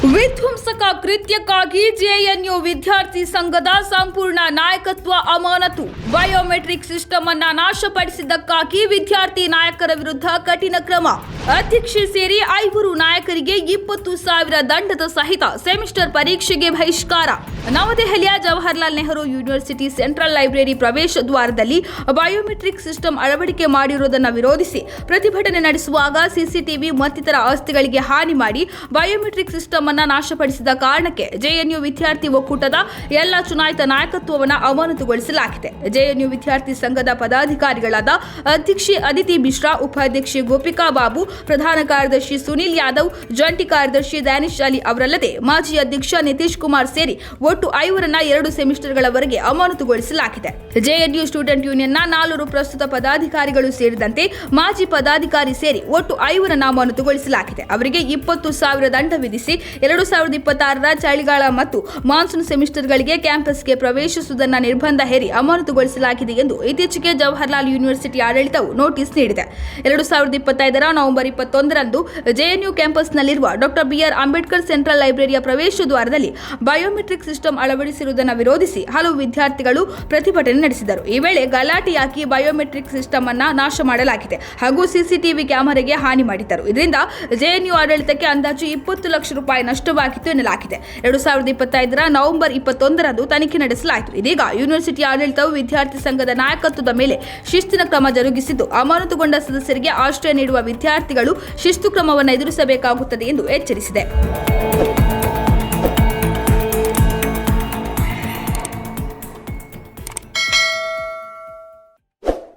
ವಿಧ್ವಂಸಕ ಕೃತ್ಯಕ್ಕಾಗಿ ಜೆಎನ್ಯು ವಿದ್ಯಾರ್ಥಿ ಸಂಘದ ಸಂಪೂರ್ಣ ನಾಯಕತ್ವ ಅಮಾನತು. ಬಯೋಮೆಟ್ರಿಕ್ ಸಿಸ್ಟಮ್ ಅನ್ನ ನಾಶಪಡಿಸಿದ್ದಕ್ಕಾಗಿ ವಿದ್ಯಾರ್ಥಿ ನಾಯಕರ ವಿರುದ್ಧ ಕಠಿಣ ಕ್ರಮ. ಅಧ್ಯಕ್ಷೆ ಸೇರಿ 5 ನಾಯಕರಿಗೆ 20,000 ದಂಡದ ಸಹಿತ ಸೆಮಿಸ್ಟರ್ ಪರೀಕ್ಷೆಗೆ ಬಹಿಷ್ಕಾರ. ನವದೆಹಲಿಯ Jawaharlal Nehru university central library ಪ್ರವೇಶ ದ್ವಾರದಲ್ಲಿ ಬಯೋಮೆಟ್ರಿಕ್ ಸಿಸ್ಟಮ್ ಅಳವಡಿಕೆ ಮಾಡಿರುವುದನ್ನು ವಿರೋಧಿಸಿ ಪ್ರತಿಭಟನೆ ನಡೆಸುವಾಗ ಸಿಸಿಟಿವಿ ಮತ್ತಿತರ ಆಸ್ತಿಗಳಿಗೆ ಹಾನಿ ಮಾಡಿ ಬಯೋಮೆಟ್ರಿಕ್ ಸಿಸ್ಟಮ್ ಅನ್ನು ನಾಶಪಡಿಸಿದ ಕಾರಣಕ್ಕೆ ಜೆಎನ್ಯು ವಿದ್ಯಾರ್ಥಿ ಒಕ್ಕೂಟದ ಎಲ್ಲ ಚುನಾಯಿತ ನಾಯಕತ್ವವನ್ನು ಅಮಾನತುಗೊಳಿಸಲಾಗಿದೆ. ಜೆಎನ್ಯು ವಿದ್ಯಾರ್ಥಿ ಸಂಘದ ಪದಾಧಿಕಾರಿಗಳಾದ ಅಧ್ಯಕ್ಷೆ ಅದಿತಿ ಮಿಶ್ರಾ, ಉಪಾಧ್ಯಕ್ಷೆ ಗೋಪಿಕಾ ಬಾಬು, ಪ್ರಧಾನ ಕಾರ್ಯದರ್ಶಿ ಸುನಿಲ್ ಯಾದವ್, ಜಂಟಿ ಕಾರ್ಯದರ್ಶಿ ಡ್ಯಾನಿಶ್ ಅಲಿ ಅವರಲ್ಲದೆ ಮಾಜಿ ಅಧ್ಯಕ್ಷ ನಿತೀಶ್ ಕುಮಾರ್ ಸೇರಿ ಒಟ್ಟು 5ರನ್ನ 2 ಸೆಮಿಸ್ಟರ್ಗಳವರೆಗೆ ಅಮಾನತುಗೊಳಿಸಲಾಗಿದೆ. ಜೆಎನ್ಯು ಸ್ಟೂಡೆಂಟ್ ಯೂನಿಯನ್ನ 4 ಪ್ರಸ್ತುತ ಪದಾಧಿಕಾರಿಗಳು ಸೇರಿದಂತೆ ಮಾಜಿ ಪದಾಧಿಕಾರಿ ಸೇರಿ ಒಟ್ಟು 5ರನ್ನ ಅಮಾನತುಗೊಳಿಸಲಾಗಿದೆ. ಅವರಿಗೆ 20,000 ದಂಡ ವಿಧಿಸಿ 2026ರ ಚಳಿಗಾಲ ಮತ್ತು ಮಾನ್ಸೂನ್ ಸೆಮಿಸ್ಟರ್ಗಳಿಗೆ ಕ್ಯಾಂಪಸ್ಗೆ ಪ್ರವೇಶಿಸುವುದನ್ನು ನಿರ್ಬಂಧ ಹೇರಿ ಅಮಾನತುಗೊಳಿಸಲಾಗಿದೆ ಎಂದು ಇತ್ತೀಚೆಗೆ ಜವಾಹರ್ಲಾಲ್ ಯೂನಿವರ್ಸಿಟಿ ಆಡಳಿತವು ನೋಟಿಸ್ ನೀಡಿದೆ. 2025ರ ನವೆಂಬರ್ 21ರಂದು ಜೆಎನ್ಯು ಕ್ಯಾಂಪಸ್ನಲ್ಲಿರುವ ಡಾಕ್ಟರ್ ಬಿಆರ್ ಅಂಬೇಡ್ಕರ್ ಸೆಂಟ್ರಲ್ ಲೈಬ್ರರಿಯ ಪ್ರವೇಶ ದ್ವಾರದಲ್ಲಿ ಬಯೋಮೆಟ್ರಿಕ್ ಸಿಸ್ಟಮ್ ಅಳವಡಿಸಿರುವುದನ್ನು ವಿರೋಧಿಸಿ ಹಲವು ವಿದ್ಯಾರ್ಥಿಗಳು ಪ್ರತಿಭಟನೆ ನಡೆಸಿದರು. ಈ ವೇಳೆ ಗಲಾಟೆಯಾಗಿ ಬಯೋಮೆಟ್ರಿಕ್ ಸಿಸ್ಟಮ್ ಅನ್ನು ನಾಶ ಮಾಡಲಾಗಿದೆ ಹಾಗೂ ಸಿಸಿಟಿವಿ ಕ್ಯಾಮೆರಾಗೆ ಹಾನಿ ಮಾಡಿದ್ದರು. ಇದರಿಂದ ಜೆಎನ್ಯು ಆಡಳಿತಕ್ಕೆ ಅಂದಾಜು 20 ಲಕ್ಷ ರೂಪಾಯಿ ನಷ್ಟವಾಗಿತ್ತು ಎನ್ನಲಾಗಿದೆ. 2025ರ ನವೆಂಬರ್ 21ರಂದು ತನಿಖೆ ನಡೆಸಲಾಯಿತು. ಇದೀಗ ಯೂನಿವರ್ಸಿಟಿ ಆಡಳಿತವು ವಿದ್ಯಾರ್ಥಿ ಸಂಘದ ನಾಯಕತ್ವದ ಮೇಲೆ ಶಿಸ್ತಿನ ಕ್ರಮ ಜರುಗಿಸಿದ್ದು, ಅಮಾನತುಗೊಂಡ ಸದಸ್ಯರಿಗೆ ಆಶ್ರಯ ನೀಡುವ ವಿದ್ಯಾರ್ಥಿಗಳು ಶಿಸ್ತು ಕ್ರಮವನ್ನು ಎದುರಿಸಬೇಕಾಗುತ್ತದೆ ಎಂದು ಎಚ್ಚರಿಸಿದೆ.